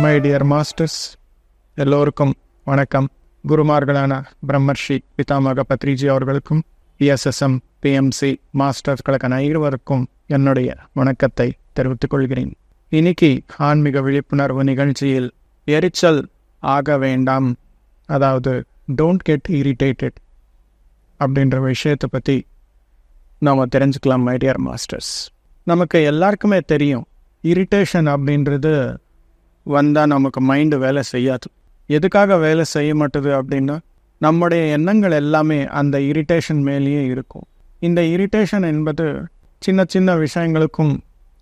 My dear masters, எல்லோருக்கும் வணக்கம். குருமார்களான பிரம்மர்ஷி பிதாமக பத்ரிஜி அவர்களுக்கும் ESSM PMC மாஸ்டர்களுக்கான இருவருக்கும் என்னுடைய வணக்கத்தை தெரிவித்துக் கொள்கிறேன். இன்னைக்கு ஆன்மீக விழிப்புணர்வு நிகழ்ச்சியில் எரிச்சல் ஆக வேண்டாம், அதாவது டோன்ட் கெட் இரிட்டேட்டட் அப்படின்ற விஷயத்தை பற்றி நாம் தெரிஞ்சுக்கலாம். மை டியர் மாஸ்டர்ஸ், நமக்கு எல்லாருக்குமே தெரியும், இரிட்டேஷன் அப்படின்றது வந்தால் நமக்கு மைண்டு வேலை செய்யாது. எதுக்காக வேலை செய்ய மாட்டுது அப்படின்னா, நம்முடைய எண்ணங்கள் எல்லாமே அந்த இரிட்டேஷன் மேலேயே இருக்கும். இந்த இரிட்டேஷன் என்பது சின்ன சின்ன விஷயங்களுக்கும்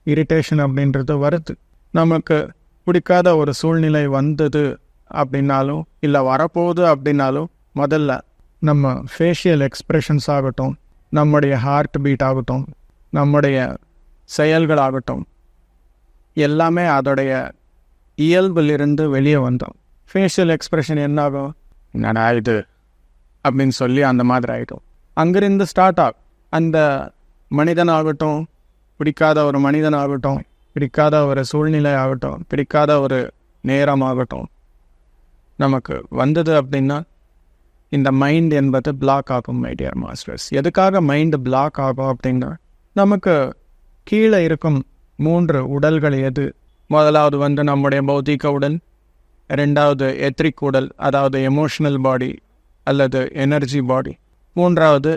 இரிட்டேஷன் அப்படின்றது வருது. நமக்கு பிடிக்காத ஒரு சூழ்நிலை வந்தது அப்படின்னாலும், இல்லை வரப்போகுது அப்படின்னாலும், முதல்ல நம்ம ஃபேஷியல் எக்ஸ்ப்ரெஷன்ஸ் ஆகட்டும், நம்முடைய ஹார்ட் பீட் ஆகட்டும், நம்முடைய செயல்கள் ஆகட்டும், எல்லாமே அதோடைய இயல்பிலிருந்து வெளியே வந்தோம். ஃபேஷியல் எக்ஸ்ப்ரெஷன் என்னாகும், என்னடா இது அப்படின்னு சொல்லி அந்த மாதிரி ஆகிடும். அங்கிருந்து ஸ்டார்ட் ஆகும். அந்த மனிதனாகட்டும், பிடிக்காத ஒரு மனிதனாகட்டும், பிடிக்காத ஒரு சூழ்நிலை ஆகட்டும், பிடிக்காத ஒரு நேரமாகட்டும், நமக்கு வந்தது அப்படின்னா இந்த மைண்ட் என்பது பிளாக் ஆகும். மை டியர் மாஸ்டர்ஸ், எதுக்காக மைண்டு பிளாக் ஆகும் அப்படின்னா, நமக்கு கீழே இருக்கும் 3 உடல்கள் எது? முதலாவது நம்முடைய பௌதிக உடல், ரெண்டாவது எத்ரிக் உடல், அதாவது எமோஷனல் பாடி அல்லது எனர்ஜி பாடி, மூன்றாவது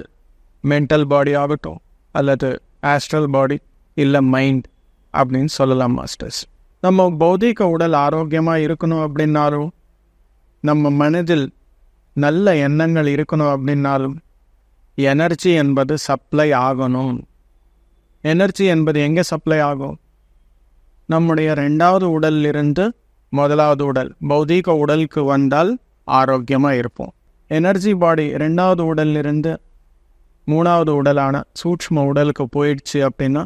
மென்டல் பாடி ஆகட்டும் அல்லது ஆஸ்ட்ரல் பாடி இல்லை மைண்ட் அப்படின்னு சொல்லலாம் மாஸ்டர்ஸ். நம்ம பௌதிக உடல் ஆரோக்கியமாக இருக்கணும் அப்படின்னாலும், நம்ம மனதில் நல்ல எண்ணங்கள் இருக்கணும் அப்படின்னாலும், எனர்ஜி என்பது சப்ளை ஆகணும். எனர்ஜி என்பது எங்கே சப்ளை ஆகும்? நம்முடைய 2வது உடலிலிருந்து 1வது உடல் பௌதீக உடலுக்கு வந்தால் ஆரோக்கியமாக இருப்போம். எனர்ஜி பாடி 2வது உடலிலிருந்து 3வது உடலான சூட்ச்ம உடலுக்கு போயிடுச்சு அப்படின்னா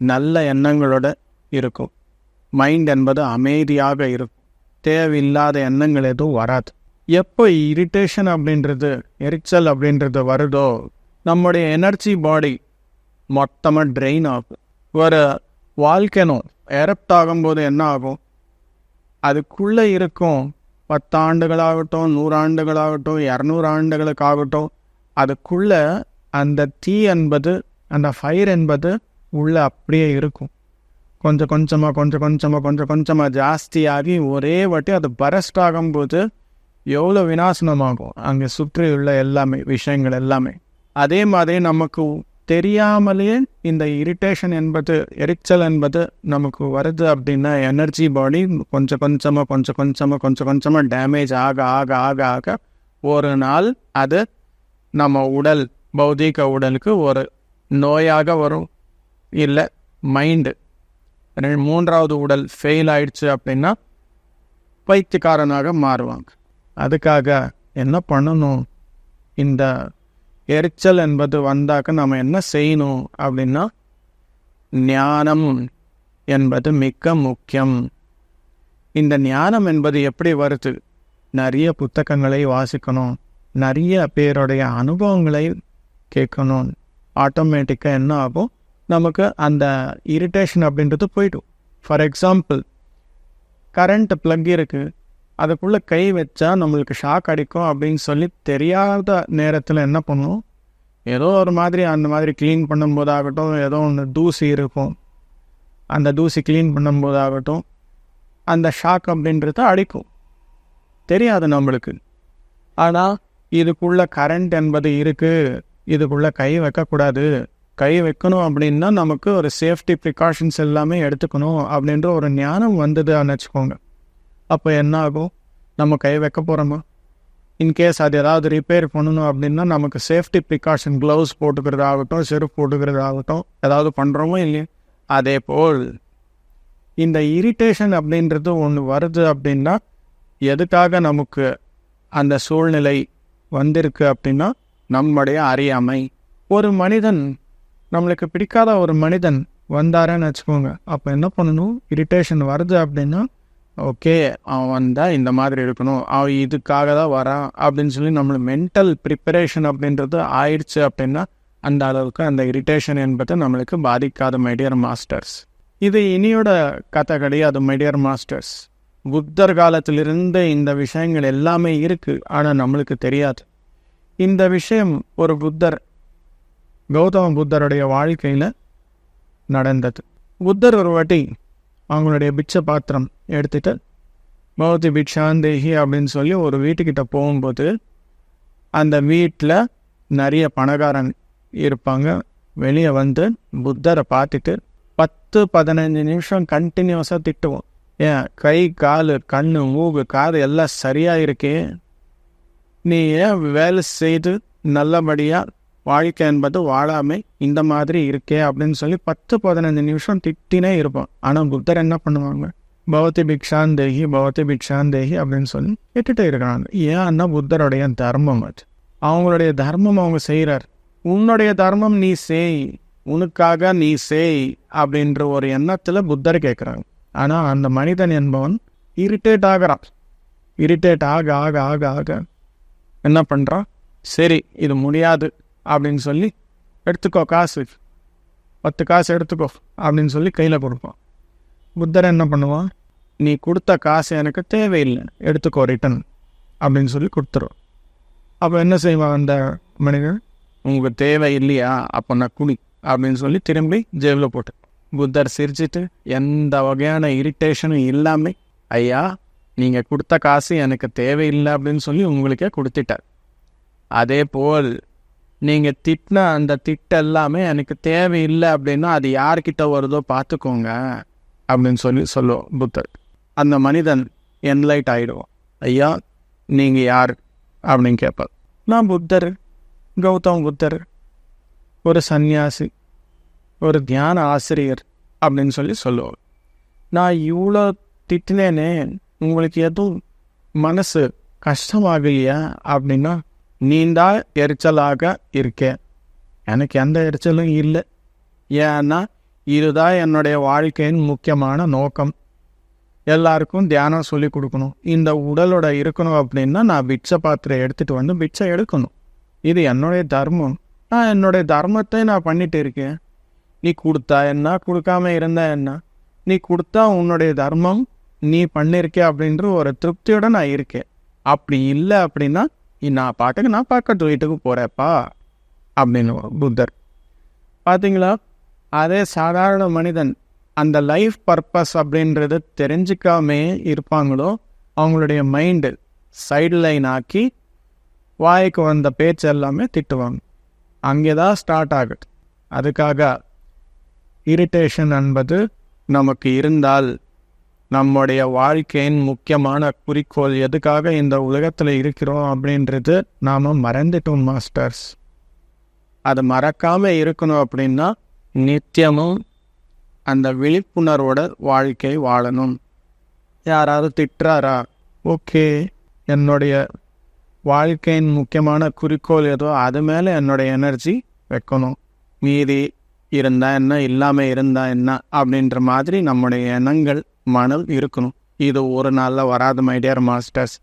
நல்ல எண்ணங்களோட இருக்கும். மைண்ட் என்பது அமைதியாக இருக்கும். தேவையில்லாத எண்ணங்கள் எதுவும் வராது. எப்போ இரிட்டேஷன் அப்படின்றது, எரிச்சல் அப்படின்றது வருதோ, நம்முடைய எனர்ஜி பாடி மொத்தமாக ட்ரெயின் ஆகும். ஒரு வால்கனோ எரப்ட் ஆகும்போது என்ன ஆகும், அதுக்குள்ளே இருக்கும் 10 ஆண்டுகளாகட்டும், 100 ஆண்டுகளாகட்டும், 200 ஆண்டுகளுக்காகட்டும், அதுக்குள்ளே அந்த தீ என்பது, அந்த ஃபயர் என்பது உள்ளே அப்படியே இருக்கும். கொஞ்சம் கொஞ்சமாக ஜாஸ்தியாகி ஒரே வாட்டி அது பரஸ்ட் ஆகும்போது எவ்வளோ விநாசனமாகும் அங்கே சுற்றியுள்ள எல்லாமே விஷயங்கள் எல்லாமே. அதே மாதிரி நமக்கு தெரியாமலேயே இந்த இரிட்டேஷன் என்பது, எரிச்சல் என்பது நமக்கு வருது அப்படின்னா, எனர்ஜி பாடி கொஞ்சம் கொஞ்சமாக டேமேஜ் ஆக ஆக ஆக ஆக ஒரு நாள் அது நம்ம உடல், பௌதீக உடலுக்கு ஒரு நோயாக வரும். இல்லை மைண்டு 3வது உடல் ஃபெயில் ஆயிடுச்சு அப்படின்னா பைத்தியக்காரனாக மாறுவாங்க. அதுக்காக என்ன பண்ணணும், இந்த எரிச்சல் என்பது வந்தாக்க நம்ம என்ன செய்யணும் அப்படின்னா, ஞானம் என்பது மிக முக்கியம். இந்த ஞானம் என்பது எப்படி வருது? நிறைய புத்தகங்களை வாசிக்கணும், நிறைய பேருடைய அனுபவங்களை கேட்கணும். ஆட்டோமேட்டிக்காக என்ன ஆகும், நமக்கு அந்த இரிட்டேஷன் அப்படின்றது போய்டும். ஃபார் எக்ஸாம்பிள், கரண்ட் ப்ளக் இருக்குது, அதுக்குள்ளே கை வச்சா நம்மளுக்கு ஷாக் அடிக்கும் அப்படின்னு சொல்லி தெரியாத நேரத்தில் என்ன பண்ணுவோம், ஏதோ ஒரு மாதிரி அந்த மாதிரி க்ளீன் பண்ணும்போதாகட்டும், ஏதோ ஒன்று தூசி இருக்கும், அந்த தூசி க்ளீன் பண்ணும்போதாகட்டும் அந்த ஷாக் அப்படின்றத அடிக்கும், தெரியாது நம்மளுக்கு. ஆனால் இதுக்குள்ளே கரண்ட் என்பது இருக்குது, இதுக்குள்ளே கை வைக்கக்கூடாது, கை வைக்கணும் அப்படின்னா நமக்கு ஒரு சேஃப்டி ப்ரிகாஷன்ஸ் எல்லாமே எடுத்துக்கணும் அப்படின்ற ஒரு ஞானம் வந்ததுன்னு வச்சுக்கோங்க. அப்போ என்ன ஆகும், நம்ம கை வைக்க போகிறோமா, இன்கேஸ் அது ஏதாவது ரிப்பேர் பண்ணணும் அப்படின்னா நமக்கு சேஃப்டி ப்ரிகாஷன், க்ளவுஸ் போட்டுக்கிறதாகட்டும், செருப்பு போட்டுக்கிறதாகட்டும், ஏதாவது பண்ணுறோமோ இல்லையா. அதே போல் இந்த இரிட்டேஷன் அப்படின்றது ஒன்று வருது அப்படின்னா, எதுக்காக நமக்கு அந்த சூழ்நிலை வந்திருக்கு அப்படின்னா, நம்முடைய அறியாமை. ஒரு மனிதன், நம்மளுக்கு பிடிக்காத ஒரு மனிதன் வந்தாரன்னு வச்சுக்கோங்க, அப்போ என்ன பண்ணணும், இரிட்டேஷன் வருது அப்படின்னா, ஓகே அவன் வந்தால் இந்த மாதிரி இருக்கணும், அவன் இதுக்காக தான் வரான் அப்படின்னு சொல்லி நம்மளுக்கு மென்டல் ப்ரிப்பரேஷன் அப்படின்றது ஆயிடுச்சு அப்படின்னா, அந்த அளவுக்கு அந்த இரிட்டேஷன் என்பது நம்மளுக்கு பாதிக்காத. மை டியர் மாஸ்டர்ஸ், இது இனியோட கதை கிடையாது. மை டியர் மாஸ்டர்ஸ், புத்தர் காலத்திலிருந்து இந்த விஷயங்கள் எல்லாமே இருக்குது, ஆனால் நம்மளுக்கு தெரியாது. இந்த விஷயம் ஒரு கௌதம புத்தருடைய வாழ்க்கையில் நடந்தது. புத்தர் ஒரு வாட்டி அவங்களுடைய பிட்சை பாத்திரம் எடுத்துகிட்டு பௌத்தி பிக்ஷாந்தேகி அப்படின்னு சொல்லி ஒரு வீட்டுக்கிட்ட போகும்போது அந்த வீட்டில் நிறைய பணக்காரன் இருப்பாங்க. வெளியே வந்து புத்தரை பார்த்துட்டு 10-15 நிமிஷம் கண்டினியூஸாக திட்டுவோம். ஏன் கை கால் கண்ணு மூக்கு காது எல்லாம் சரியாக இருக்கே, நீ ஏன் வேலை செய்து நல்லபடியாக வாழ்க்கை என்பது வாழாமல் இந்த மாதிரி இருக்கே அப்படின்னு சொல்லி 10-15 நிமிஷம் திட்டினே இருப்போம். ஆனால் புத்தர் என்ன பண்ணுவாங்க, பவதி பிக்ஷாந்தேகி அப்படின்னு சொல்லி கேட்டுகிட்டே இருக்கிறாங்க. ஏன்னா புத்தருடைய தர்மம் அது, அவங்களுடைய தர்மம் அவங்க செய்கிறார். உன்னுடைய தர்மம் நீ செய், உனக்காக நீ செய் அப்படின்ற ஒரு எண்ணத்தில் புத்தர் கேட்குறாங்க. ஆனால் அந்த மனிதன் என்பவன் இரிட்டேட் ஆகிறான். இரிட்டேட் ஆக ஆக ஆக ஆக என்ன பண்ணுறான், சரி இது முடியாது அப்படின்னு சொல்லி எடுத்துக்கோ காசு, 10 காசு எடுத்துக்கோ அப்படின்னு சொல்லி கையில் கொடுப்பான். புத்தர் என்ன பண்ணுவான், நீ கொடுத்த காசு எனக்கு தேவையில்லை, எடுத்துக்கோ ரிட்டன் அப்படின்னு சொல்லி கொடுத்துரும். அப்போ என்ன செய்வான் அந்த மனிதன், உங்களுக்கு தேவை இல்லையா அப்போ நான் குடி அப்படின்னு சொல்லி திரும்பி ஜேபில் போட்டு. புத்தர் சிரிச்சிட்டு எந்த வகையான இரிட்டேஷனும் இல்லாமல், ஐயா நீங்கள் கொடுத்த காசு எனக்கு தேவையில்லை அப்படின்னு சொல்லி உங்களுக்கே கொடுத்துட்டார். அதே போல் நீங்கள் திட்டின அந்த திட்டு எல்லாமே எனக்கு தேவையில்லை அப்படின்னா அது யார்கிட்ட வருதோ பார்த்துக்கோங்க அப்படின்னு சொல்லுவோம் புத்தர். அந்த மனிதன் என்லைட் ஆகிடுவோம். ஐயா நீங்கள் யார் அப்படின்னு கேட்பார். நான் புத்தர், கௌதம புத்தர், ஒரு சந்நியாசி, ஒரு தியான ஆசிரியர் அப்படின்னு சொல்லுவோம். நான் இவ்வளோ திட்டினேனே, உங்களுக்கு எதுவும் மனசு கஷ்டமாகலையா அப்படின்னா, நீண்டா எரிச்சலாக இருக்கேன், எனக்கு எந்த எரிச்சலும் இல்லை. ஏன்னா இதுதான் என்னுடைய வாழ்க்கையின் முக்கியமான நோக்கம். எல்லாருக்கும் தியானம் சொல்லி கொடுக்கணும். இந்த உடலோட இருக்கணும் அப்படின்னா நான் பிட்சை பாத்திரம் எடுத்துகிட்டு வந்து பிட்சை எடுக்கணும். இது என்னுடைய தர்மம். நான் என்னுடைய தர்மத்தை நான் பண்ணிட்டு இருக்கேன். நீ கொடுத்தா என்ன, கொடுக்காம இருந்தா என்ன, நீ கொடுத்தா உன்னுடைய தர்மம் நீ பண்ணியிருக்கே அப்படின்ற ஒரு திருப்தியோட நான் இருக்கேன். அப்படி இல்லை அப்படின்னா நான் பக்கத்து வீட்டுக்கு போகிறேப்பா அப்படின்னு புத்தர். பார்த்தீங்களா, அதே சாதாரண மனிதன் அந்த லைஃப் பர்பஸ் அப்படின்றது தெரிஞ்சிக்காமே இருப்பாங்களோ, அவங்களுடைய மைண்டு சைடு லைன் ஆக்கி வாய்க்கு வந்த பேச்சு எல்லாமே திட்டுவாங்க. அங்கே தான் ஸ்டார்ட் ஆகுது. அதுக்காக இரிட்டேஷன் என்பது நமக்கு இருந்தால் நம்முடைய வாழ்க்கையின் முக்கியமான குறிக்கோள் எதுக்காக இந்த உலகத்தில் இருக்கிறோம் அப்படின்றது நாம் மறந்துட்டோம் மாஸ்டர்ஸ். அதை மறக்காமல் இருக்கணும் அப்படின்னா நித்தியமும் அந்த விழிப்புணர்வோட வாழ்க்கை வாழணும். யாராவது திட்டுறாரா, ஓகே, என்னுடைய வாழ்க்கையின் முக்கியமான குறிக்கோள் ஏதோ அது மேலே என்னுடைய எனர்ஜி வைக்கணும். மீதி இருந்தால் என்ன, இல்லாமல் இருந்தால் என்ன அப்படின்ற மாதிரி நம்முடைய எண்ணங்கள் மனல் இருக்கணும். இது ஒரு நாளில் வராது மை டியர் மாஸ்டர்ஸ்.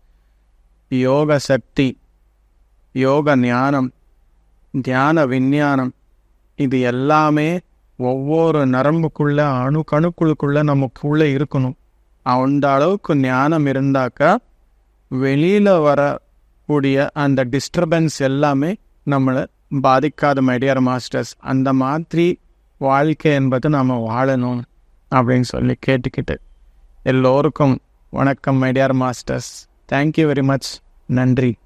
யோக சக்தி, யோக ஞானம், தியான விஞ்ஞானம், இது எல்லாமே ஒவ்வொரு நரம்புக்குள்ள கணுக்குள்ளுக்குள்ள நமக்குள்ளே இருக்கணும். அந்த அளவுக்கு ஞானம் இருந்தாக்கா வெளியில் வரக்கூடிய அந்த டிஸ்டர்பன்ஸ் எல்லாமே நம்மளை பாதிக்காத மை டியர் மாஸ்டர்ஸ். அந்த மாதிரி வாழ்க்கை என்பது நாம் வாழணும் அப்படின்னு சொல்லி கேட்டுக்கிட்டு எல்லோருக்கும் வணக்கம் my dear masters. Thank you very much. நன்றி.